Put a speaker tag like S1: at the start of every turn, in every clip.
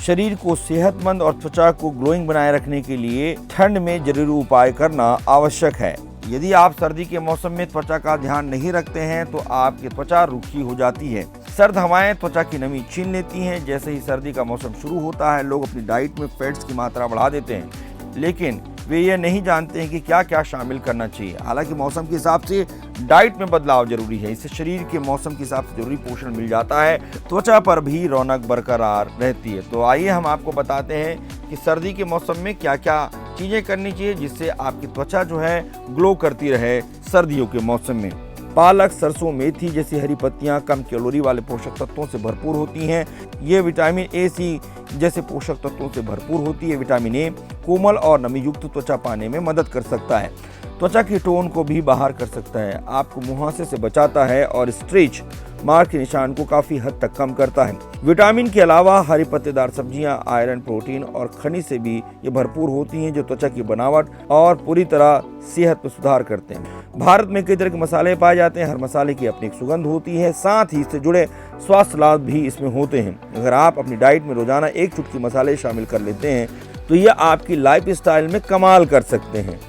S1: शरीर को सेहतमंद और त्वचा को ग्लोइंग बनाए रखने के लिए ठंड में जरूरी उपाय करना आवश्यक है। यदि आप सर्दी के मौसम में त्वचा का ध्यान नहीं रखते हैं तो आपकी त्वचा रूखी हो जाती है। सर्द हवाएं त्वचा की नमी छीन लेती हैं। जैसे ही सर्दी का मौसम शुरू होता है, लोग अपनी डाइट में फैट्स की मात्रा बढ़ा देते हैं, लेकिन वे ये नहीं जानते हैं कि क्या क्या शामिल करना चाहिए। हालांकि मौसम के हिसाब से डाइट में बदलाव जरूरी है। इससे शरीर के मौसम के हिसाब से जरूरी पोषण मिल जाता है, त्वचा पर भी रौनक बरकरार रहती है। तो आइए हम आपको बताते हैं कि सर्दी के मौसम में क्या क्या चीज़ें करनी चाहिए जिससे आपकी त्वचा जो है ग्लो करती रहे सर्दियों के मौसम में। पालक, सरसों, मेथी जैसी हरी पत्तियां कम कैलोरी वाले पोषक तत्वों से भरपूर होती हैं। ये विटामिन ए, सी जैसे पोषक तत्वों से भरपूर होती है। विटामिन ए कोमल और नमी युक्त त्वचा पाने में मदद कर सकता है, त्वचा की टोन को भी बाहर कर सकता है, आपको मुहासे से बचाता है और स्ट्रेच मार्क के निशान को काफी हद तक कम करता है। विटामिन के अलावा हरी पत्तेदार सब्जियां आयरन, प्रोटीन और खनिज से भी ये भरपूर होती हैं, जो त्वचा की बनावट और पूरी तरह सेहत में सुधार करते हैं। भारत में कई तरह के मसाले पाए जाते हैं। हर मसाले की अपनी एक सुगंध होती है, साथ ही इससे जुड़े स्वास्थ्य लाभ भी इसमें होते हैं। अगर आप अपनी डाइट में रोजाना एक चुटकी मसाले शामिल कर लेते हैं तो ये आपकी लाइफस्टाइल में कमाल कर सकते हैं।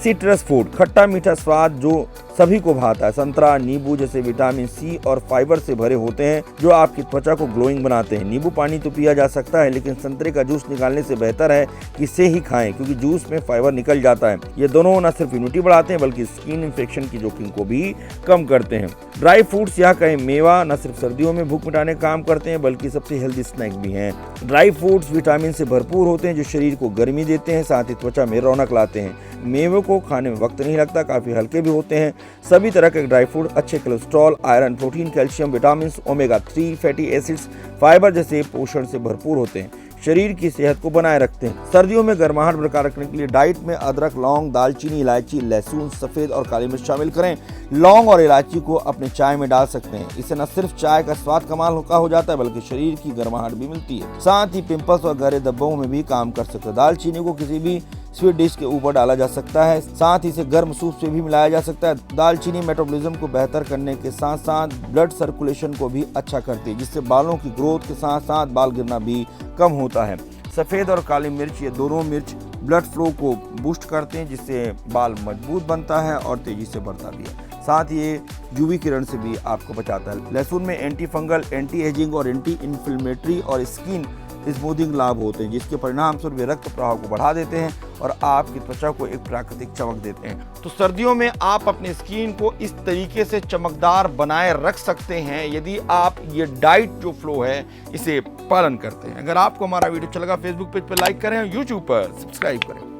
S1: सिट्रस फूड, खट्टा मीठा स्वाद जो सभी को भाता है। संतरा, नींबू जैसे विटामिन सी और फाइबर से भरे होते हैं, जो आपकी त्वचा को ग्लोइंग बनाते हैं। नींबू पानी तो पिया जा सकता है, लेकिन संतरे का जूस निकालने से बेहतर है कि इसे ही खाएं, क्योंकि जूस में फाइबर निकल जाता है। ये दोनों न सिर्फ इम्यूनिटी बढ़ाते हैं बल्कि स्किन इन्फेक्शन की जोखिम को भी कम करते हैं। ड्राई फ्रूट्स या कहीं मेवा न सिर्फ सर्दियों में भूख मिटाने का काम करते हैं बल्कि सबसे हेल्दी स्नैक भी हैं। ड्राई फ्रूट्स विटामिन से भरपूर होते हैं, जो शरीर को गर्मी देते हैं, साथ ही त्वचा में रौनक लाते हैं। मेवे को खाने में वक्त नहीं लगता, काफी हल्के भी होते हैं। सभी तरह के ड्राई फ्रूट अच्छे cholesterol, iron, protein, calcium, vitamin, omega 3 fatty acids, fibre जैसे पोषण से भरपूर होते हैं, शरीर की सेहत को बनाए रखते हैं। सर्दियों में गर्माहट बरकरार रखने के लिए डाइट में अदरक, लौंग, दालचीनी, इलायची, लहसुन, सफेद और काली मिर्च शामिल करें। लौंग और इलायची को अपने चाय में डाल सकते हैं। इससे न सिर्फ चाय का स्वाद कमाल का हो जाता है बल्कि शरीर की गर्माहट भी मिलती है। साथ ही पिंपल्स और गहरे धब्बों में भी काम कर सकता है। दालचीनी को किसी भी स्वीट डिश के ऊपर डाला जा सकता है, साथ ही इसे गर्म सूप से भी मिलाया जा सकता है। दालचीनी मेटाबॉलिज्म को बेहतर करने के साथ साथ ब्लड सर्कुलेशन को भी अच्छा करती है, जिससे बालों की ग्रोथ के साथ साथ बाल गिरना भी कम होता है। सफ़ेद और काली मिर्च, ये दोनों मिर्च ब्लड फ्लो को बूस्ट करते हैं, जिससे बाल मजबूत बनता है और तेजी से बढ़ता भी है। साथ ही ये यूवी किरण से भी आपको बचाता है। लहसुन में एंटी फंगल, एंटी एजिंग और एंटी इन्फ्लेमेटरी और स्किन स्मूथिंग लाभ होते हैं, जिसके परिणाम स्वरूप वे रक्त प्रवाह को बढ़ा देते हैं और आपकी त्वचा को एक प्राकृतिक चमक देते हैं। तो सर्दियों में आप अपनी स्किन को इस तरीके से चमकदार बनाए रख सकते हैं यदि आप ये डाइट जो फ्लो है इसे पालन करते हैं। अगर आपको हमारा वीडियो अच्छा लगा, फेसबुक पेज पर लाइक करें और यूट्यूब पर सब्सक्राइब करें।